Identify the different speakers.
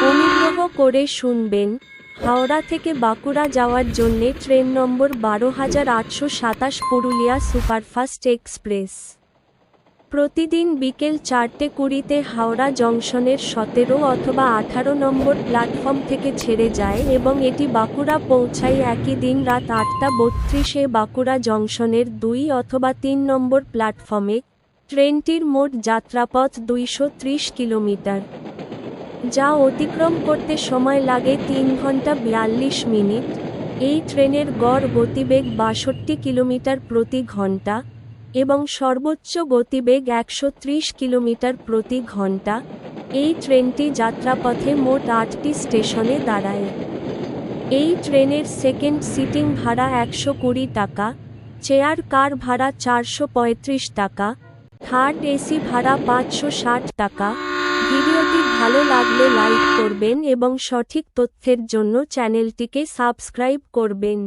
Speaker 1: অনুগ্রহ করে শুনবেন, হাওড়া থেকে বাঁকুড়া যাওয়ার জন্যে ট্রেন নম্বর ১২৮২৭ পুরুলিয়া সুপারফাস্ট এক্সপ্রেস। প্রতিদিন বিকেল ৪:২০-তে হাওড়া জংশনের ১৭ অথবা ১৮ নম্বর প্ল্যাটফর্ম থেকে ছেড়ে যায় এবং এটি বাঁকুড়া পৌঁছায় একই দিন রাত ৮:৩২-এ বাঁকুড়া জংশনের ২ অথবা ৩ নম্বর প্ল্যাটফর্মে। ট্রেনটির মোট যাত্রাপথ ২৩০ কিলোমিটার, যা অতিক্রম করতে সময় লাগে ৩ ঘন্টা ৪২ মিনিট। এই ট্রেনের গড় গতিবেগ ৬২ কিলোমিটার প্রতি ঘন্টা এবং সর্বোচ্চ গতিবেগ ১৩০ কিলোমিটার প্রতি ঘন্টা। এই ট্রেনটি যাত্রাপথে মোট ৮টি স্টেশনে দাঁড়ায়। এই ট্রেনের সেকেন্ড সিটিং ভাড়া ১২০ টাকা, চেয়ার কার ভাড়া ৪৩৫ টাকা, থার্ড এসি ভাড়া ৫৬০ টাকা। ভিডিওটি ভালো লাগলে লাইক করবেন এবং সঠিক তথ্যের জন্য চ্যানেলটিকে সাবস্ক্রাইব করবেন।